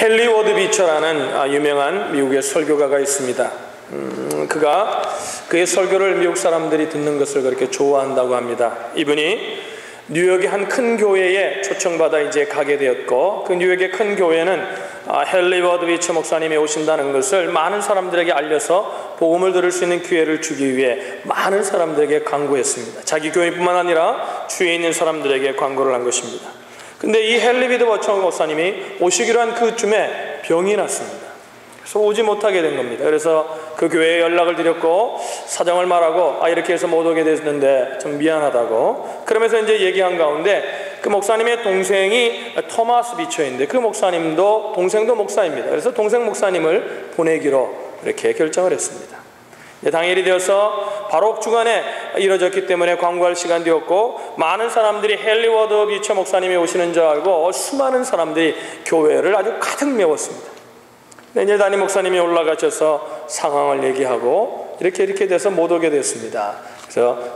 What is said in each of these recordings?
헨리 워드 비처라는 유명한 미국의 설교가가 있습니다. 그의 설교를 미국 사람들이 듣는 것을 그렇게 좋아한다고 합니다. 이분이 뉴욕의 한 큰 교회에 초청받아 이제 가게 되었고, 그 뉴욕의 큰 교회는 헨리 워드 비처 목사님이 오신다는 것을 많은 사람들에게 알려서 복음을 들을 수 있는 기회를 주기 위해 많은 사람들에게 광고했습니다. 자기 교회뿐만 아니라 주위에 있는 사람들에게 광고를 한 것입니다. 근데 이 헨리 워드 비처 목사님이 오시기로 한 그쯤에 병이 났습니다. 그래서 오지 못하게 된 겁니다. 그래서 그 교회에 연락을 드렸고 사정을 말하고 이렇게 해서 못 오게 됐는데 좀 미안하다고, 그러면서 이제 얘기한 가운데 그 목사님의 동생이 토마스 비처인데 그 목사님도 동생도 목사입니다. 그래서 동생 목사님을 보내기로 이렇게 결정을 했습니다. 당일이 되어서 바로 주간에 이루어졌기 때문에 광고할 시간 되었고, 많은 사람들이 헨리 워드 비처 목사님이 오시는 줄 알고 수많은 사람들이 교회를 아주 가득 메웠습니다. 이제 담임 목사님이 올라가셔서 상황을 얘기하고 이렇게 돼서 못 오게 됐습니다.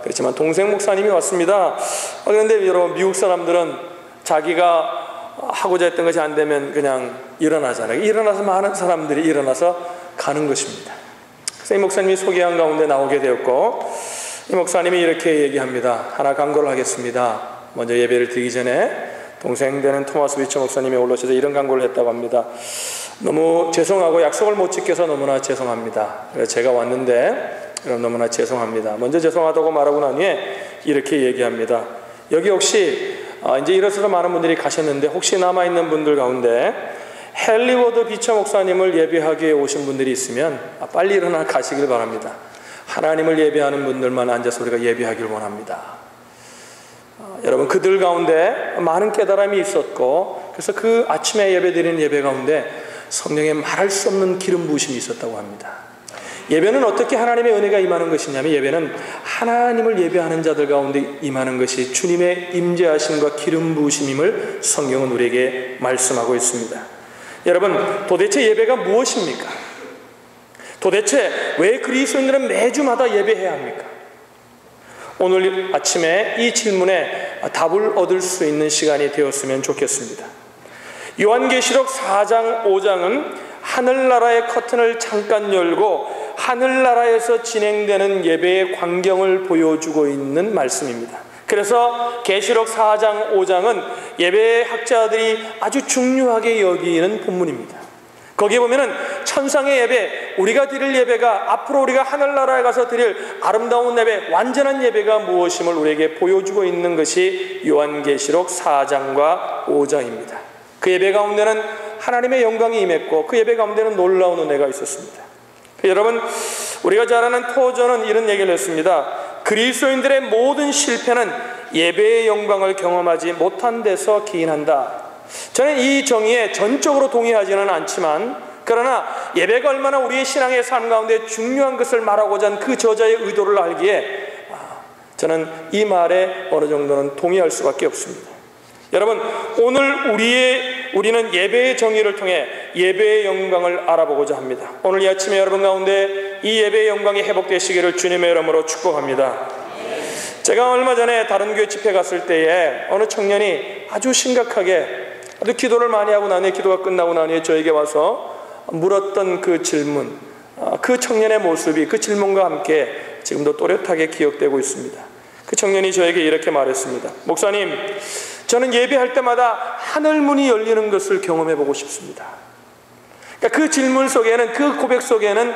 그렇지만 동생 목사님이 왔습니다. 그런데 여러분, 미국 사람들은 자기가 하고자 했던 것이 안 되면 그냥 일어나잖아요. 일어나서 많은 사람들이 일어나서 가는 것입니다. 그래서 이 목사님이 소개한 가운데 나오게 되었고, 이 목사님이 이렇게 얘기합니다. 하나 광고를 하겠습니다. 먼저 예배를 드리기 전에 동생 되는 토마스 비처 목사님이 올라오셔서 이런 광고를 했다고 합니다. 너무 죄송하고 약속을 못 지켜서 너무나 죄송합니다. 그래서 제가 왔는데 그럼 너무나 죄송합니다. 먼저 죄송하다고 말하고 난 후에 이렇게 얘기합니다. 여기 혹시 이제 일어서서 많은 분들이 가셨는데 혹시 남아있는 분들 가운데 헨리 워드 비처 목사님을 예배하기 위해 오신 분들이 있으면 빨리 일어나 가시길 바랍니다. 하나님을 예배하는 분들만 앉아서 우리가 예배하길 원합니다. 여러분, 그들 가운데 많은 깨달음이 있었고, 그래서 그 아침에 예배드리는 예배 가운데 성령의 말할 수 없는 기름 부으심이 있었다고 합니다. 예배는 어떻게 하나님의 은혜가 임하는 것이냐면, 예배는 하나님을 예배하는 자들 가운데 임하는 것이 주님의 임재하심과 기름 부으심임을 성경은 우리에게 말씀하고 있습니다. 여러분, 도대체 예배가 무엇입니까? 도대체 왜 그리스도인들은 매주마다 예배해야 합니까? 오늘 아침에 이 질문에 답을 얻을 수 있는 시간이 되었으면 좋겠습니다. 요한계시록 4장 5장은 하늘나라의 커튼을 잠깐 열고 하늘나라에서 진행되는 예배의 광경을 보여주고 있는 말씀입니다. 그래서 계시록 4장 5장은 예배 학자들이 아주 중요하게 여기는 본문입니다. 거기에 보면은 천상의 예배, 우리가 드릴 예배가, 앞으로 우리가 하늘나라에 가서 드릴 아름다운 예배, 완전한 예배가 무엇임을 우리에게 보여주고 있는 것이 요한계시록 4장과 5장입니다. 그 예배 가운데는 하나님의 영광이 임했고 그 예배 가운데는 놀라운 은혜가 있었습니다. 여러분, 우리가 잘 아는 토저는 이런 얘기를 했습니다. 그리스도인들의 모든 실패는 예배의 영광을 경험하지 못한 데서 기인한다. 저는 이 정의에 전적으로 동의하지는 않지만, 그러나 예배가 얼마나 우리의 신앙의 삶 가운데 중요한 것을 말하고자 한 그 저자의 의도를 알기에 저는 이 말에 어느 정도는 동의할 수밖에 없습니다. 여러분, 오늘 우리는 예배의 정의를 통해 예배의 영광을 알아보고자 합니다. 오늘 이 아침에 여러분 가운데 이 예배의 영광이 회복되시기를 주님의 이름으로 축복합니다. 제가 얼마 전에 다른 교회 집회 갔을 때에 어느 청년이 아주 심각하게 아주 기도를 많이 하고 나니, 기도가 끝나고 나니 저에게 와서 물었던 그 질문, 그 청년의 모습이 그 질문과 함께 지금도 또렷하게 기억되고 있습니다. 그 청년이 저에게 이렇게 말했습니다. 목사님, 저는 예배할 때마다 하늘문이 열리는 것을 경험해보고 싶습니다. 그러니까 그 질문 속에는, 그 고백 속에는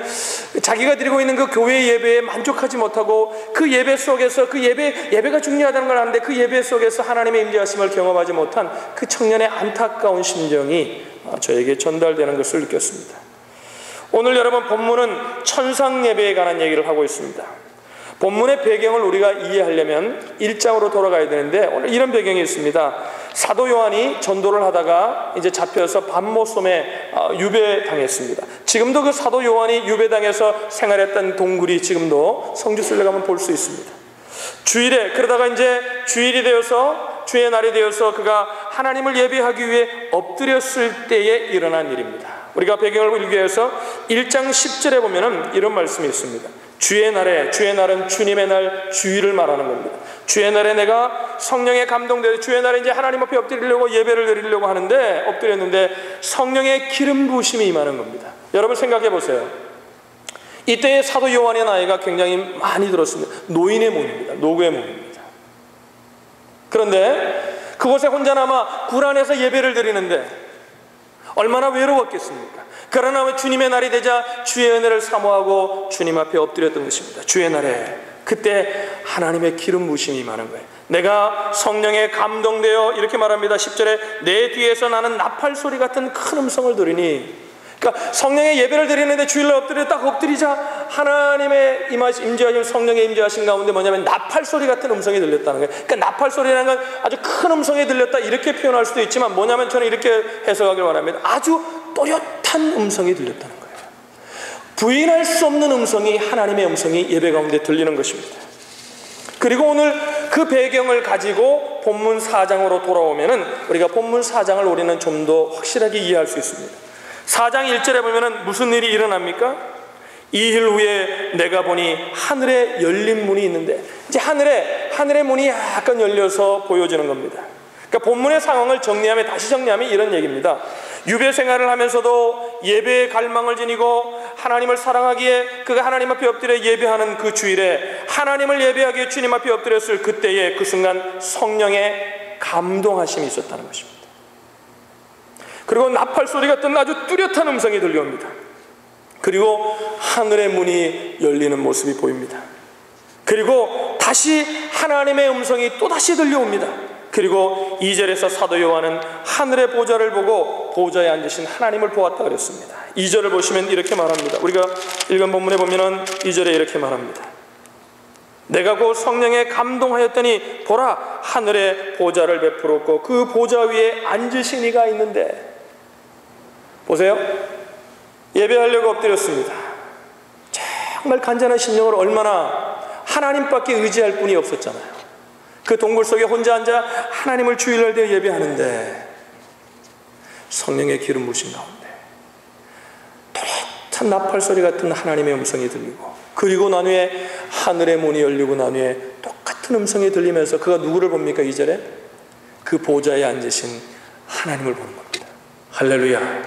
자기가 드리고 있는 그 교회 예배에 만족하지 못하고 그 예배 속에서 그 예배가 중요하다는 걸 아는데 그 예배 속에서 하나님의 임재하심을 경험하지 못한 그 청년의 안타까운 심정이 저에게 전달되는 것을 느꼈습니다. 오늘 여러분, 본문은 천상 예배에 관한 얘기를 하고 있습니다. 본문의 배경을 우리가 이해하려면 1장으로 돌아가야 되는데, 오늘 이런 배경이 있습니다. 사도 요한이 전도를 하다가 이제 잡혀서 반모섬에 유배당했습니다. 지금도 그 사도 요한이 유배당해서 생활했던 동굴이 지금도 성지순례 가면 볼 수 있습니다. 주일에, 그러다가 이제 주일이 되어서, 주의 날이 되어서 그가 하나님을 예배하기 위해 엎드렸을 때에 일어난 일입니다. 우리가 배경을 읽기 위해서 1장 10절에 보면은 이런 말씀이 있습니다. 주의 날은 주님의 날, 주일을 말하는 겁니다. 주의 날에 내가 성령의 감동되어 주의 날에 이제 하나님 앞에 엎드리려고 예배를 드리려고 하는데 엎드렸는데 성령의 기름 부으심이 임하는 겁니다. 여러분 생각해 보세요. 이때의 사도 요한의 나이가 굉장히 많이 들었습니다. 노인의 몸입니다. 노구의 몸입니다. 그런데 그곳에 혼자 남아 굴 안에서 예배를 드리는데 얼마나 외로웠겠습니까? 그러나 주님의 날이 되자 주의 은혜를 사모하고 주님 앞에 엎드렸던 것입니다. 주의 날에 그때 하나님의 기름 부으심이 임하는 거예요. 내가 성령에 감동되어 이렇게 말합니다. 10절에 내 뒤에서 나는 나팔 소리 같은 큰 음성을 들으니, 그러니까 성령의 예배를 드리는데 주일날 엎드려 딱 엎드리자 하나님의 임재하신 성령의 임재하신 가운데 뭐냐면 나팔 소리 같은 음성이 들렸다는 거예요. 그러니까 나팔 소리라는 건 아주 큰 음성이 들렸다 이렇게 표현할 수도 있지만 뭐냐면 저는 이렇게 해석하길 바랍니다. 아주 또렷한 음성이 들렸다는 거예요. 부인할 수 없는 음성이, 하나님의 음성이 예배 가운데 들리는 것입니다. 그리고 오늘 그 배경을 가지고 본문 4장으로 돌아오면은 우리가 본문 4장을 우리는 좀 더 확실하게 이해할 수 있습니다. 4장 1절에 보면은 무슨 일이 일어납니까? 이일 후에 내가 보니 하늘에 열린 문이 있는데, 이제 하늘의 문이 약간 열려서 보여지는 겁니다. 그러니까 본문의 상황을 다시 정리하면 이런 얘기입니다. 유배 생활을 하면서도 예배의 갈망을 지니고 하나님을 사랑하기에 그가 하나님 앞에 엎드려 예배하는 그 주일에 하나님을 예배하기에 주님 앞에 엎드렸을 그때의 그 순간 성령의 감동하심이 있었다는 것입니다. 그리고 나팔 소리 같은 아주 뚜렷한 음성이 들려옵니다. 그리고 하늘의 문이 열리는 모습이 보입니다. 그리고 다시 하나님의 음성이 또다시 들려옵니다. 그리고 2절에서 사도 요한은 하늘의 보좌를 보고 보좌에 앉으신 하나님을 보았다 그랬습니다. 2절을 보시면 이렇게 말합니다. 우리가 읽은 본문에 보면은 2절에 이렇게 말합니다. 내가 곧 성령에 감동하였더니 보라 하늘의 보좌를 베풀었고 그 보좌 위에 앉으신 이가 있는데, 보세요. 예배하려고 엎드렸습니다. 정말 간절한 심령으로 얼마나 하나님밖에 의지할 분이 없었잖아요. 그 동굴 속에 혼자 앉아 하나님을 주일날 되어 예배하는데 성령의 기름 부으심 가운데 또렷한 나팔 소리 같은 하나님의 음성이 들리고, 그리고 난 후에 하늘의 문이 열리고 난 후에 똑같은 음성이 들리면서 그가 누구를 봅니까? 2절에 그 보좌에 앉으신 하나님을 보는 겁니다. 할렐루야,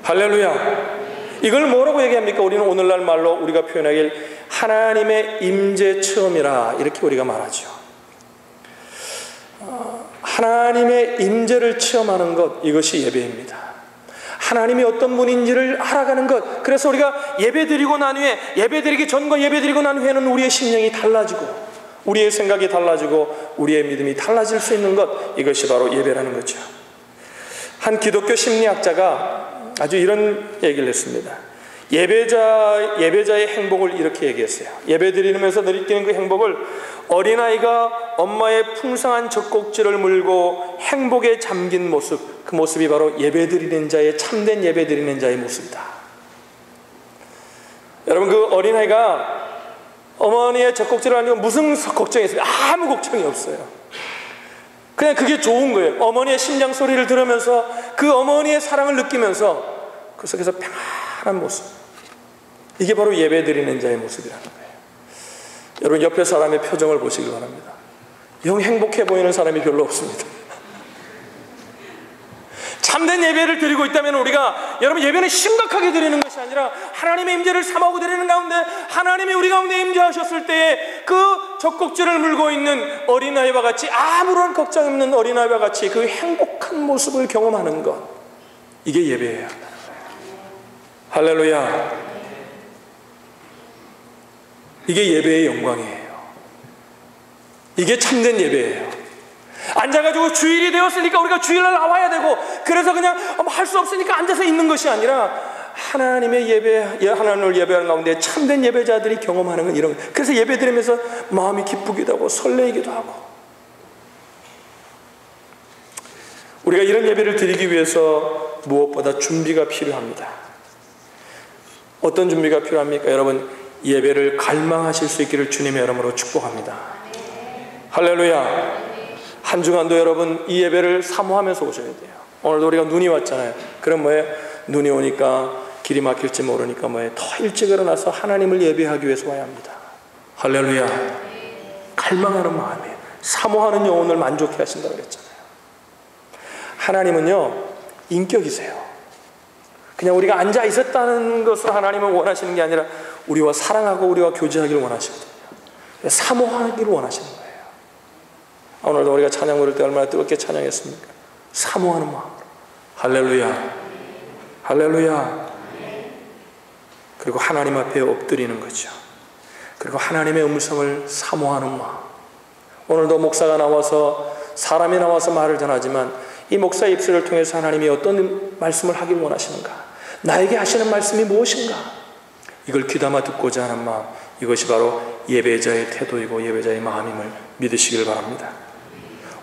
할렐루야. 이걸 뭐라고 얘기합니까? 우리는 오늘날 말로 우리가 표현하길 하나님의 임재 체험이라 이렇게 우리가 말하죠. 하나님의 임재를 체험하는 것, 이것이 예배입니다. 하나님이 어떤 분인지를 알아가는 것. 그래서 우리가 예배드리고 난 후에, 예배드리기 전과 예배드리고 난 후에는 우리의 심령이 달라지고 우리의 생각이 달라지고 우리의 믿음이 달라질 수 있는 것, 이것이 바로 예배라는 거죠. 한 기독교 심리학자가 아주 이런 얘기를 했습니다. 예배자의 행복을 이렇게 얘기했어요. 예배드리면서 느끼는 그 행복을 어린아이가 엄마의 풍성한 젖꼭지를 물고 행복에 잠긴 모습, 그 모습이 바로 예배드리는 자의, 참된 예배드리는 자의 모습이다. 여러분, 그 어린아이가 어머니의 젖꼭지를 안고 무슨 걱정이 있어요? 아무 걱정이 없어요. 그냥 그게 좋은 거예요. 어머니의 심장 소리를 들으면서 그 어머니의 사랑을 느끼면서 그 속에서 평안한 모습, 이게 바로 예배드리는 자의 모습이라는 거예요. 여러분, 옆에 사람의 표정을 보시기 바랍니다. 영 행복해 보이는 사람이 별로 없습니다. 참된 예배를 드리고 있다면 우리가, 여러분, 예배는 심각하게 드리는 것이 아니라 하나님의 임재를 사모하고 드리는 가운데 하나님이 우리 가운데 임재하셨을 때에 그 젖꼭지를 물고 있는 어린아이와 같이, 아무런 걱정 없는 어린아이와 같이 그 행복한 모습을 경험하는 것, 이게 예배예요. 할렐루야. 이게 예배의 영광이에요. 이게 참된 예배예요. 앉아가지고 주일이 되었으니까 우리가 주일날 나와야 되고, 그래서 그냥 할 수 없으니까 앉아서 있는 것이 아니라 하나님의 하나님을 예배하는 가운데 참된 예배자들이 경험하는 건 이런 거예요. 그래서 예배 드리면서 마음이 기쁘기도 하고 설레이기도 하고. 우리가 이런 예배를 드리기 위해서 무엇보다 준비가 필요합니다. 어떤 준비가 필요합니까? 여러분, 예배를 갈망하실 수 있기를 주님의 이름으로 축복합니다. 할렐루야. 한 주간도 여러분 이 예배를 사모하면서 오셔야 돼요. 오늘도 우리가 눈이 왔잖아요. 그럼 뭐예요? 눈이 오니까 길이 막힐지 모르니까 더 일찍 일어나서 하나님을 예배하기 위해서 와야 합니다. 할렐루야. 갈망하는 마음이에요. 사모하는 영혼을 만족해 하신다고 그랬잖아요. 하나님은요, 인격이세요. 그냥 우리가 앉아 있었다는 것으로 하나님은 원하시는 게 아니라 우리와 사랑하고 우리와 교제하기를 원하시거든요. 사모하기를 원하시는 거예요. 오늘도 우리가 찬양 부를 때 얼마나 뜨겁게 찬양했습니까? 사모하는 마음으로. 할렐루야. 할렐루야. 그리고 하나님 앞에 엎드리는 거죠. 그리고 하나님의 음성을 사모하는 마음. 오늘도 목사가 나와서, 사람이 나와서 말을 전하지만 이 목사의 입술을 통해서 하나님이 어떤 말씀을 하길 원하시는가, 나에게 하시는 말씀이 무엇인가, 이걸 귀담아 듣고자 하는 마음, 이것이 바로 예배자의 태도이고 예배자의 마음임을 믿으시길 바랍니다.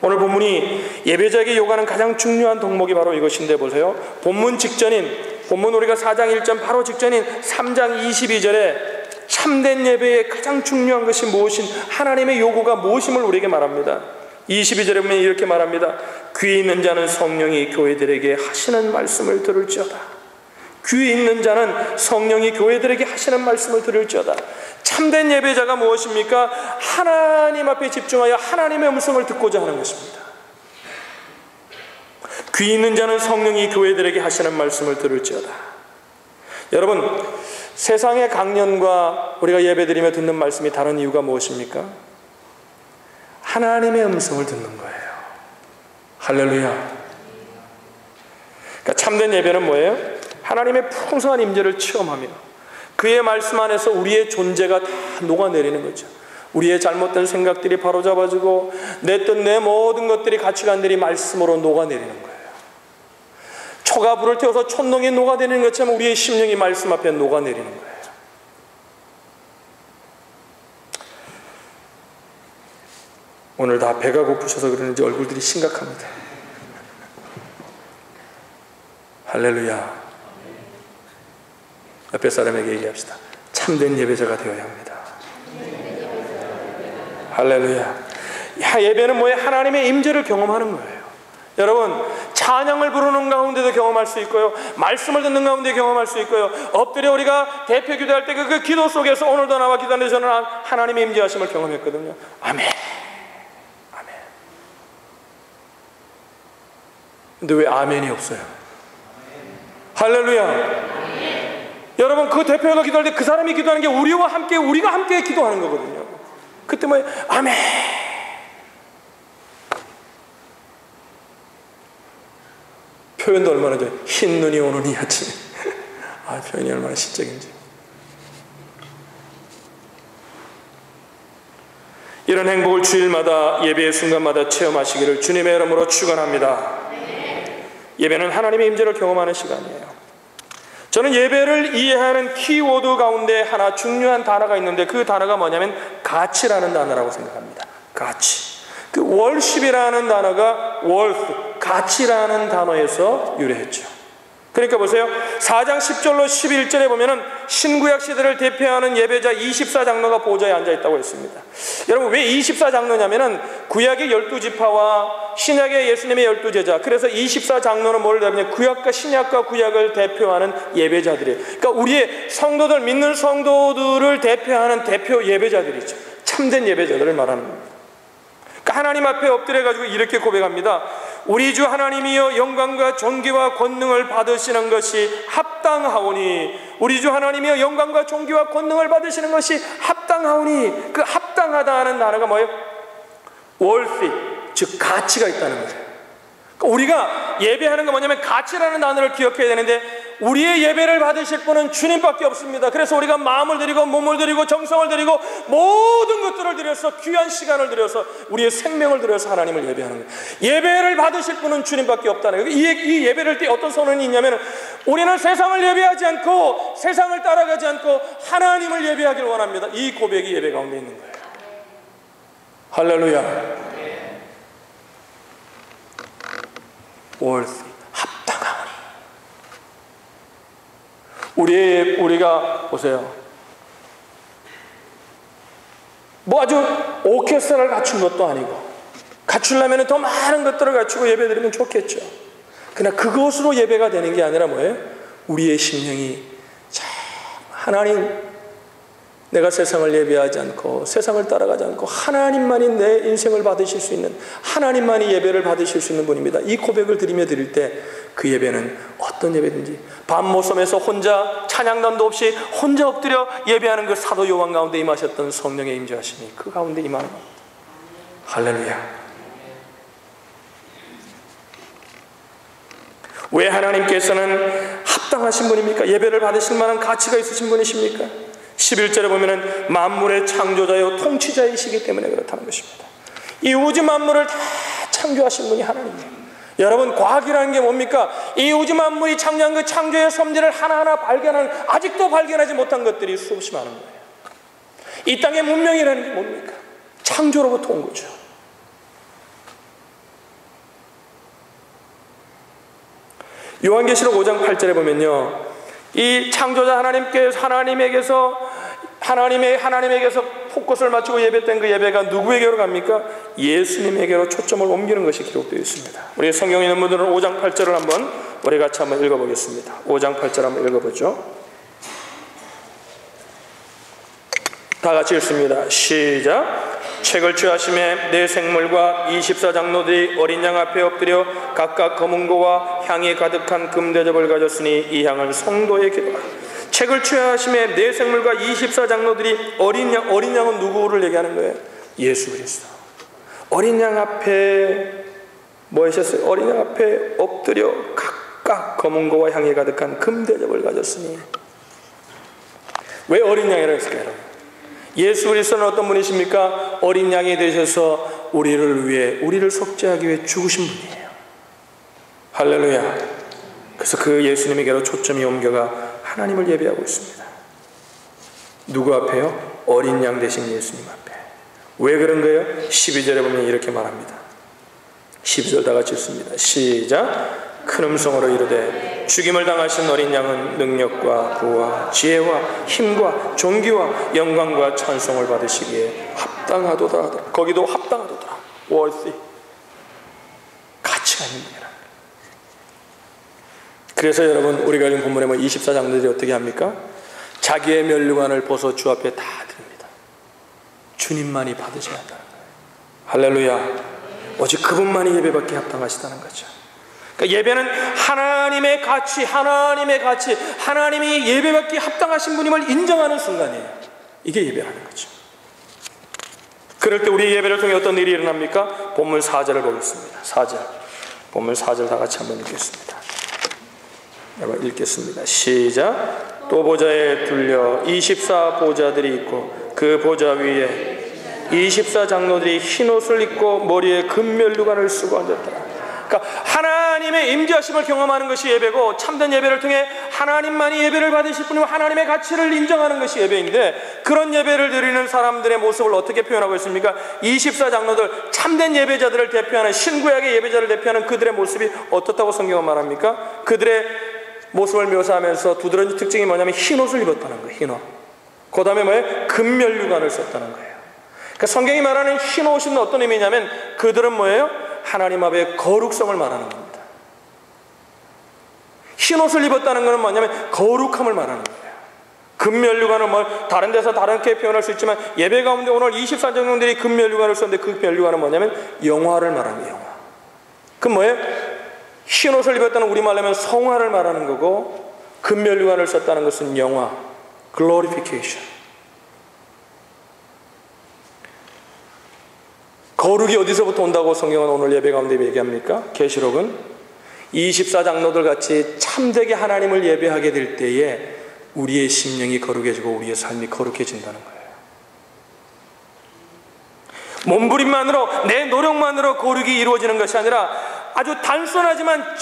오늘 본문이 예배자에게 요구하는 가장 중요한 덕목이 바로 이것인데, 보세요. 본문 우리가 4장 1절 바로 직전인 3장 22절에 참된 예배의 가장 중요한 것이 무엇인, 하나님의 요구가 무엇임을 우리에게 말합니다. 22절에 보면 이렇게 말합니다. 귀 있는 자는 성령이 교회들에게 하시는 말씀을 들을지어다. 귀 있는 자는 성령이 교회들에게 하시는 말씀을 들을지어다. 참된 예배자가 무엇입니까? 하나님 앞에 집중하여 하나님의 음성을 듣고자 하는 것입니다. 귀 있는 자는 성령이 교회들에게 하시는 말씀을 들을지어다. 여러분, 세상의 강연과 우리가 예배드리며 듣는 말씀이 다른 이유가 무엇입니까? 하나님의 음성을 듣는 거예요. 할렐루야. 그러니까 참된 예배는 뭐예요? 하나님의 풍성한 임재를 체험하며 그의 말씀 안에서 우리의 존재가 다 녹아내리는 거죠. 우리의 잘못된 생각들이 바로잡아지고 내 뜻, 내 모든 것들이, 가치관들이 말씀으로 녹아내리는 거예요. 초가 불을 태워서 촛농이 녹아내리는 것처럼 우리의 심령이 말씀 앞에 녹아내리는 거예요. 오늘 다 배가 고프셔서 그러는지 얼굴들이 심각합니다. 할렐루야. 옆에 사람에게 얘기합시다. 참된 예배자가 되어야 합니다. 할렐루야. 예배는 뭐예요? 하나님의 임재를 경험하는 거예요. 여러분, 찬양을 부르는 가운데도 경험할 수 있고요, 말씀을 듣는 가운데 경험할 수 있고요, 엎드려 우리가 대표 기도할 때 그 기도 속에서 오늘도 나와 기도하는데 저는 하나님의 임재하심을 경험했거든요. 아멘. 아멘. 근데 왜 아멘이 없어요? 할렐루야. 여러분, 그 대표가 기도할 때 그 사람이 기도하는 게 우리와 함께, 우리가 함께 기도하는 거거든요. 그때 뭐예요? 아멘. 표현도 얼마나 좋아요. 흰 눈이 오느니 아침. 표현이 얼마나 시적인지. 이런 행복을 주일마다, 예배의 순간마다 체험하시기를 주님의 이름으로 축원합니다. 예배는 하나님의 임재를 경험하는 시간이에요. 저는 예배를 이해하는 키워드 가운데 하나 중요한 단어가 있는데, 그 단어가 뭐냐면 가치라는 단어라고 생각합니다. 가치. 그 월십이라는 단어가 월스, 가치라는 단어에서 유래했죠. 그러니까 보세요. 4장 10절로 11절에 보면은 신구약 시대를 대표하는 예배자 24장로가 보좌에 앉아있다고 했습니다. 여러분, 왜 24장로냐면은 구약의 12지파와 신약의 예수님의 12제자, 그래서 24장로는 뭘 하냐면 구약과 신약과 구약을 대표하는 예배자들이에요. 그러니까 우리의 성도들, 믿는 성도들을 대표하는 대표 예배자들이죠. 참된 예배자들을 말하는 겁니다. 그러니까 하나님 앞에 엎드려가지고 이렇게 고백합니다. 우리 주 하나님이여, 영광과 존귀와 권능을 받으시는 것이 합당하오니. 우리 주 하나님이여, 영광과 존귀와 권능을 받으시는 것이 합당하오니. 그 합당하다 하는 단어가 뭐예요? worthy, 즉 가치가 있다는 거예요. 그러니까 우리가 예배하는 건 뭐냐면 가치라는 단어를 기억해야 되는데, 우리의 예배를 받으실 분은 주님밖에 없습니다. 그래서 우리가 마음을 드리고 몸을 드리고 정성을 드리고 모든 것들을 드려서, 귀한 시간을 들여서, 우리의 생명을 들여서 하나님을 예배하는 거예요. 예배를 받으실 분은 주님밖에 없다는 거예요. 이 예배를 때 어떤 선언이 있냐면, 우리는 세상을 예배하지 않고 세상을 따라가지 않고 하나님을 예배하길 원합니다. 이 고백이 예배 가운데 있는 거예요. 할렐루야. worthy, 합당하오니. 우리가 보세요. 뭐 아주 오케스트라를 갖춘 것도 아니고, 갖추려면 더 많은 것들을 갖추고 예배드리면 좋겠죠. 그러나 그것으로 예배가 되는 게 아니라 뭐예요? 우리의 심령이 참 하나님, 내가 세상을 예배하지 않고 세상을 따라가지 않고 하나님만이 내 인생을 받으실 수 있는, 하나님만이 예배를 받으실 수 있는 분입니다. 이 고백을 드리며 드릴 때 그 예배는 어떤 예배든지, 밤모섬에서 혼자 찬양단도 없이 혼자 엎드려 예배하는 그 사도 요한 가운데 임하셨던 성령의 임재하심이 그 가운데 임하는 겁니다. 할렐루야. 왜 하나님께서는 합당하신 분입니까? 예배를 받으실 만한 가치가 있으신 분이십니까? 11절에 보면은 만물의 창조자요 통치자이시기 때문에 그렇다는 것입니다. 이 우주 만물을 다 창조하신 분이 하나님이에요. 여러분, 과학이라는 게 뭡니까? 이 우주 만물이 창조한 그 창조의 섭리를 하나하나 발견하는, 아직도 발견하지 못한 것들이 수없이 많은 거예요. 이 땅의 문명이라는 게 뭡니까? 창조로부터 온 거죠. 요한계시록 5장 8절에 보면요, 이 창조자 하나님에게서 포커스를 맞추고 예배된 그 예배가 누구에게로 갑니까? 예수님에게로 초점을 옮기는 것이 기록되어 있습니다. 우리 성경 있는 분들은 5장 8절을 한번 우리 같이 한번 읽어보겠습니다. 5장 8절 한번 읽어보죠. 다 같이 읽습니다. 시작. 책을 취하심에 네 생물과 24장로들이 어린 양 앞에 엎드려 각각 검은 고와 향이 가득한 금대접을 가졌으니 이 향은 성도의 기도라. 책을 취하심에 네 생물과 24장로들이 어린 양은 누구를 얘기하는 거예요? 예수 그리스도. 어린 양 앞에 뭐 하셨어요? 어린 양 앞에 엎드려 각각 검은 고와 향이 가득한 금대접을 가졌으니. 왜 어린 양이라고 했을까요, 여러분? 예수 그리스도는 어떤 분이십니까? 어린 양이 되셔서 우리를 위해, 우리를 속죄하기 위해 죽으신 분이에요. 할렐루야. 그래서 그 예수님에게로 초점이 옮겨가 하나님을 예배하고 있습니다. 누구 앞에요? 어린 양 되신 예수님 앞에. 왜 그런 거예요? 12절에 보면 이렇게 말합니다. 12절 다 같이 읽습니다. 시작. 큰 음성으로 이르되 죽임을 당하신 어린 양은 능력과 부와 지혜와 힘과 존귀와 영광과 찬송을 받으시기에 합당하도다 하더라. 거기도 합당하도다. worthy. 가치가 있는 분이라. 그래서 여러분, 우리가 읽은 본문에 24장로들이 어떻게 합니까? 자기의 면류관을 벗어 주 앞에 다 드립니다. 주님만이 받으셔야 한다는 거예요. 할렐루야. 오직 그분만이 예배받기에 합당하시다는 거죠. 그러니까 예배는 하나님의 가치, 하나님이 예배받기에 합당하신 분임을 인정하는 순간이에요. 이게 예배라는 거죠. 그럴 때 우리 예배를 통해 어떤 일이 일어납니까? 본문 4절을 보겠습니다. 4절. 본문 4절 다 같이 한번 읽겠습니다. 여러분 읽겠습니다. 시작. 또 보좌에 둘려 24보좌들이 있고 그 보좌 위에 24장로들이 흰옷을 입고 머리에 금면류관을 쓰고 앉았다. 그러니까 하나님의 임재하심을 경험하는 것이 예배고, 참된 예배를 통해 하나님만이 예배를 받으실 분이고 하나님의 가치를 인정하는 것이 예배인데, 그런 예배를 드리는 사람들의 모습을 어떻게 표현하고 있습니까? 24장로들, 참된 예배자들을 대표하는, 신구약의 예배자를 대표하는 그들의 모습이 어떻다고 성경은 말합니까? 그들의 모습을 묘사하면서 두드러진 특징이 뭐냐면 흰옷을 입었다는 거예요. 흰옷. 그 다음에 뭐예요? 금면류관을 썼다는 거예요. 그러니까 성경이 말하는 흰옷은 어떤 의미냐면 그들은 뭐예요? 하나님 앞에 거룩성을 말하는 겁니다. 흰옷을 입었다는 것은 뭐냐면 거룩함을 말하는 거예요. 금면류관은 뭐 다른 데서 다르게 표현할 수 있지만 예배 가운데 오늘 24장로들이 금면류관을 썼는데 그 면류관은 뭐냐면 영화를 말하는 거예요. 영화. 그럼 뭐예요? 흰옷을 입었다는 우리말로 하면 성화를 말하는 거고, 금면류관을 썼다는 것은 영화, glorification. 거룩이 어디서부터 온다고 성경은 오늘 예배 가운데 얘기합니까? 계시록은 24장로들 같이 참되게 하나님을 예배하게 될 때에 우리의 심령이 거룩해지고 우리의 삶이 거룩해진다는 거예요. 몸부림만으로, 내 노력만으로 거룩이 이루어지는 것이 아니라 아주 단순하지만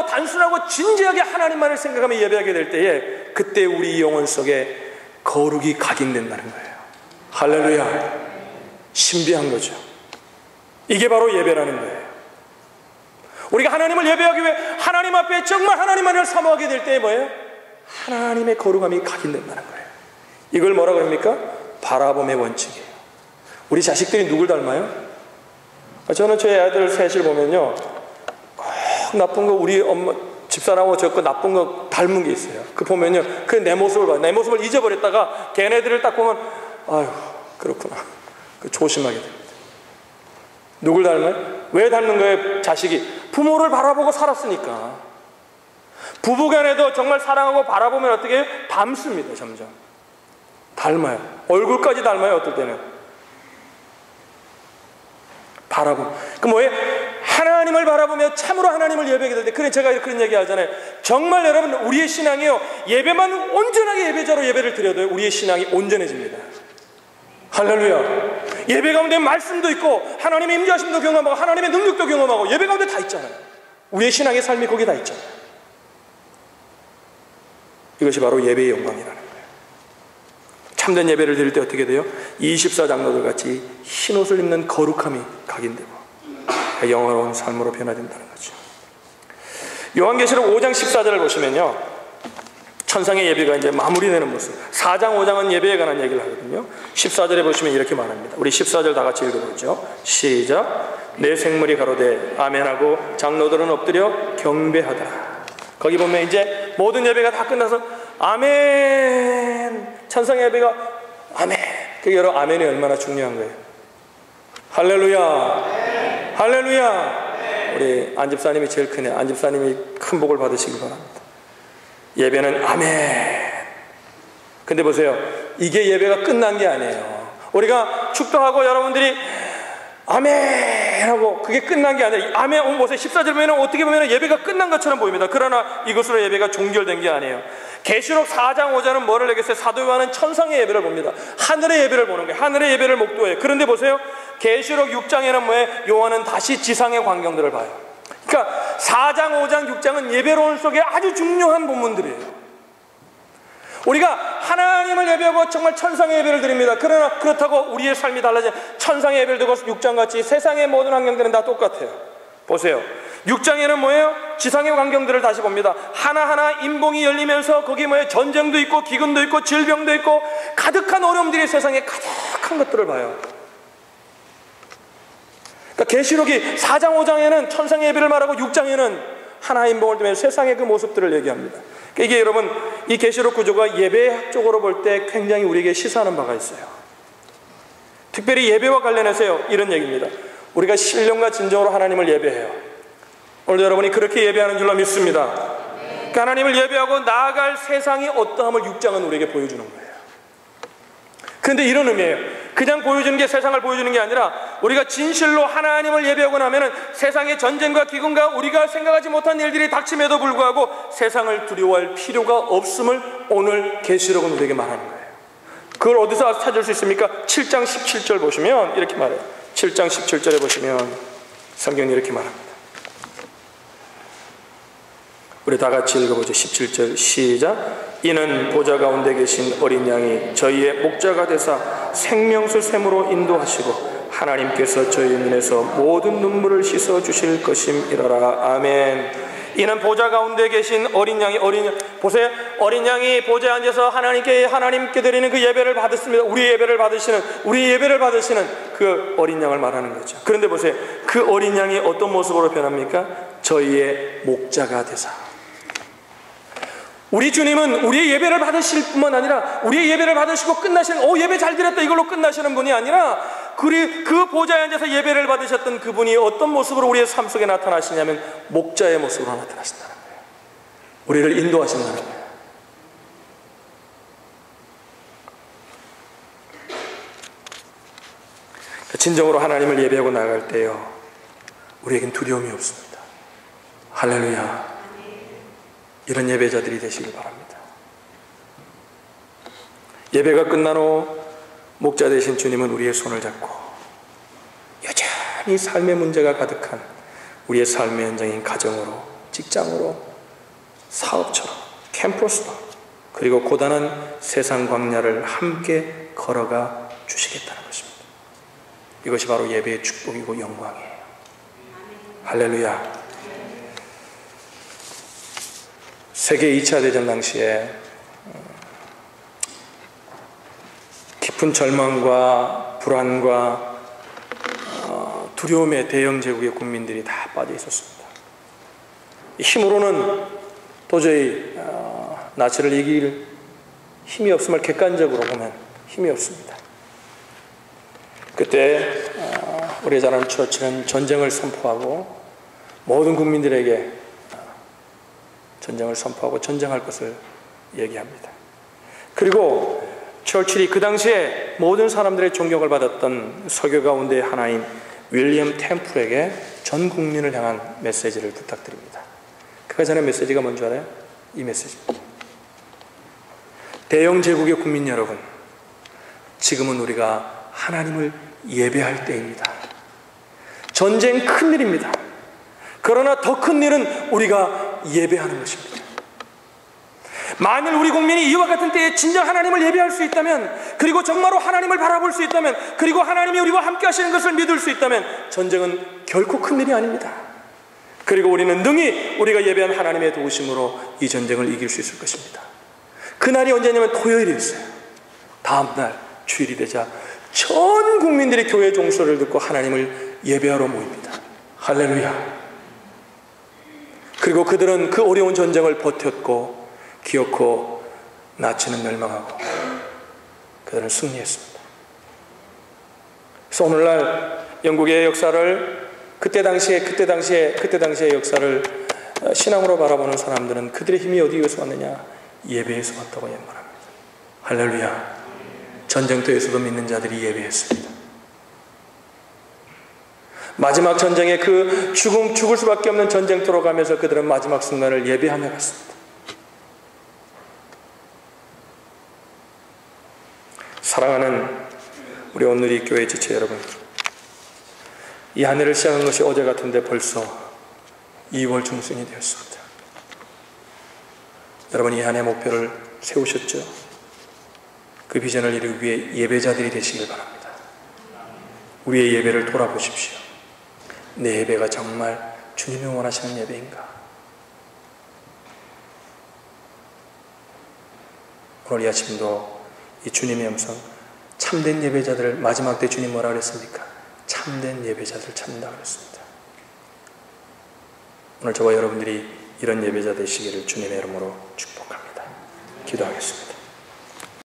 단순하고 진지하게 하나님만을 생각하며 예배하게 될 때에 그때 우리 영혼 속에 거룩이 각인된다는 거예요. 할렐루야. 신비한 거죠. 이게 바로 예배라는 거예요. 우리가 하나님을 예배하기 위해 하나님 앞에 정말 하나님만을 사모하게 될 때에 뭐예요? 하나님의 거룩함이 각인된다는 거예요. 이걸 뭐라고 합니까? 바라봄의 원칙이에요. 우리 자식들이 누굴 닮아요? 저는 저희 아들 셋을 보면요, 꼭 나쁜 거 우리 엄마, 집사람하고 저 그 나쁜 거 닮은 게 있어요. 그 보면요, 그 내 모습을 봐요. 내 모습을 잊어버렸다가 걔네들을 딱 보면 아유 그렇구나. 그 조심하게 됩니다. 누굴 닮아요? 왜 닮는 거예요? 자식이 부모를 바라보고 살았으니까. 부부간에도 정말 사랑하고 바라보면 어떻게 해요? 닮습니다. 점점 닮아요. 얼굴까지 닮아요. 어떨 때는 바라보. 그 뭐예요? 하나님을 바라보며 참으로 하나님을 예배하게 될 때, 그래 제가 그런 얘기 하잖아요. 정말 여러분 우리의 신앙이요, 예배만 온전하게 예배자로 예배를 드려도 우리의 신앙이 온전해집니다. 할렐루야. 예배 가운데 말씀도 있고 하나님의 임재하심도 경험하고 하나님의 능력도 경험하고 예배 가운데 다 있잖아요. 우리의 신앙의 삶이 거기 다 있잖아요. 이것이 바로 예배의 영광이라는 거예요. 참된 예배를 드릴 때 어떻게 돼요? 24장로들 같이 흰옷을 입는 거룩함이 각인되고 영화로운 삶으로 변화된다는 거죠. 요한계시록 5장 14절을 보시면요, 천상의 예배가 이제 마무리되는 모습. 4장 5장은 예배에 관한 얘기를 하거든요. 14절에 보시면 이렇게 말합니다. 우리 14절 다 같이 읽어보죠. 시작. 내 생물이 가로되 아멘하고 장로들은 엎드려 경배하더라. 거기 보면 이제 모든 예배가 다 끝나서 아멘, 천상의 예배가 아멘. 그게 여러분 아멘이 얼마나 중요한 거예요. 할렐루야. 할렐루야. 우리 안집사님이 제일 크네요. 안집사님이 큰 복을 받으시기 바랍니다. 예배는 아멘. 근데 보세요, 이게 예배가 끝난 게 아니에요. 우리가 축도하고 여러분들이 아멘 하고 그게 끝난 게 아니라, 아멘 보세요. 14절 보면 어떻게 보면 예배가 끝난 것처럼 보입니다. 그러나 이것으로 예배가 종결된 게 아니에요. 계시록 4장 5장은 뭐를 얘기했어요? 사도 요한은 천상의 예배를 봅니다. 하늘의 예배를 보는 거예요. 하늘의 예배를 목도해요. 그런데 보세요, 계시록 6장에는 뭐예요? 요한은 다시 지상의 광경들을 봐요. 그러니까 4장 5장 6장은 예배론 속에 아주 중요한 본문들이에요. 우리가 하나님을 예배하고 정말 천상의 예배를 드립니다. 그러나 그렇다고 우리의 삶이 달라져 천상의 예배를 드리고 6장같이 세상의 모든 환경들은 다 똑같아요. 보세요, 6장에는 뭐예요? 지상의 광경들을 다시 봅니다. 하나하나 인봉이 열리면서 거기 뭐예요? 전쟁도 있고 기근도 있고 질병도 있고 가득한 어려움들이 세상에 가득한 것들을 봐요. 그러니까 계시록이 4장 5장에는 천상의 예배를 말하고 6장에는 하나의 인봉을 두면서 세상의 그 모습들을 얘기합니다. 이게 여러분, 이 계시록 구조가 예배학적으로 볼 때 굉장히 우리에게 시사하는 바가 있어요. 특별히 예배와 관련해서요, 이런 얘기입니다. 우리가 신령과 진정으로 하나님을 예배해요. 오늘도 여러분이 그렇게 예배하는 줄로 믿습니다. 그러니까 하나님을 예배하고 나아갈 세상이 어떠함을 6장은 우리에게 보여주는 거예요. 그런데 이런 의미예요. 그냥 보여주는 게, 세상을 보여주는 게 아니라 우리가 진실로 하나님을 예배하고 나면은 세상의 전쟁과 기근과 우리가 생각하지 못한 일들이 닥침에도 불구하고 세상을 두려워할 필요가 없음을 오늘 계시록은 우리에게 말하는 거예요. 그걸 어디서 찾을 수 있습니까? 7장 17절 보시면 이렇게 말해요. 7장 17절에 보시면 성경이 이렇게 말합니다. 우리 다 같이 읽어보죠. 17절 시작. 이는 보좌 가운데 계신 어린 양이 저희의 목자가 되사 생명수 샘으로 인도하시고 하나님께서 저희 눈에서 모든 눈물을 씻어 주실 것임이라라. 아멘. 이는 보좌 가운데 계신 어린 양이, 보세요, 어린 양이 보좌에 앉아서 하나님께 드리는 그 예배를 받았습니다. 우리의 예배를 받으시는 그 어린 양을 말하는 거죠. 그런데 보세요, 그 어린 양이 어떤 모습으로 변합니까? 저희의 목자가 되사. 우리 주님은 우리의 예배를 받으실 뿐만 아니라 우리의 예배를 받으시고 끝나시는, 예배 잘 드렸다 이걸로 끝나시는 분이 아니라 그 보좌에 앉아서 예배를 받으셨던 그분이 어떤 모습으로 우리의 삶 속에 나타나시냐면 목자의 모습으로 나타나신다는 거예요. 우리를 인도하신다는 거예요. 진정으로 하나님을 예배하고 나아갈 때요, 우리에겐 두려움이 없습니다. 할렐루야. 이런 예배자들이 되시길 바랍니다. 예배가 끝난 후 목자 되신 주님은 우리의 손을 잡고 여전히 삶의 문제가 가득한 우리의 삶의 현장인 가정으로, 직장으로, 사업처럼, 캠퍼스로, 그리고 고단한 세상 광야를 함께 걸어가 주시겠다는 것입니다. 이것이 바로 예배의 축복이고 영광이에요. 할렐루야. 세계 2차 대전 당시에 깊은 절망과 불안과 두려움의 대영 제국의 국민들이 다 빠져 있었습니다. 힘으로는 도저히 나치를 이길 힘이 없음을 객관적으로 보면 힘이 없습니다. 그때 우리 잘 아는 처치는 전쟁을 선포하고 모든 국민들에게 전쟁을 선포하고 전쟁할 것을 얘기합니다. 그리고 처칠이 그 당시에 모든 사람들의 존경을 받았던 설교 가운데 하나인 윌리엄 템플에게 전 국민을 향한 메시지를 부탁드립니다. 그가 전한 메시지가 뭔지 알아요? 이 메시지입니다. 대영 제국의 국민 여러분, 지금은 우리가 하나님을 예배할 때입니다. 전쟁 큰 일입니다. 그러나 더 큰 일은 우리가 예배하는 것입니다. 만일 우리 국민이 이와 같은 때에 진정 하나님을 예배할 수 있다면, 그리고 정말로 하나님을 바라볼 수 있다면, 그리고 하나님이 우리와 함께 하시는 것을 믿을 수 있다면 전쟁은 결코 큰 일이 아닙니다. 그리고 우리는 능히 우리가 예배한 하나님의 도우심으로 이 전쟁을 이길 수 있을 것입니다. 그날이 언제냐면 토요일이었어요. 다음날 주일이 되자 전 국민들이 교회 종소리를 듣고 하나님을 예배하러 모입니다. 할렐루야. 그리고 그들은 그 어려운 전쟁을 버텼고 기어코 나치는 멸망하고 그들은 승리했습니다. 그래서 오늘날 영국의 역사를 그때 당시의 역사를 신앙으로 바라보는 사람들은 그들의 힘이 어디에서 왔느냐? 예배에서 왔다고 말합니다. 할렐루야. 전쟁터에서도 믿는 자들이 예배했습니다. 마지막 전쟁에 그 죽을 수밖에 없는 전쟁터로 가면서 그들은 마지막 순간을 예배하며 갔습니다. 사랑하는 우리 오늘의 교회 지체 여러분, 이 한 해를 시작한 것이 어제 같은데 벌써 2월 중순이 되었습니다. 여러분, 이 한 해 목표를 세우셨죠? 그 비전을 이루기 위해 예배자들이 되시길 바랍니다. 우리의 예배를 돌아보십시오. 내 예배가 정말 주님이 원하시는 예배인가? 오늘 이 아침도 이 주님의 음성, 참된 예배자들을 마지막 때 주님 뭐라 그랬습니까? 참된 예배자들 찾는다 그랬습니다. 오늘 저와 여러분들이 이런 예배자 되시기를 주님의 이름으로 축복합니다. 기도하겠습니다.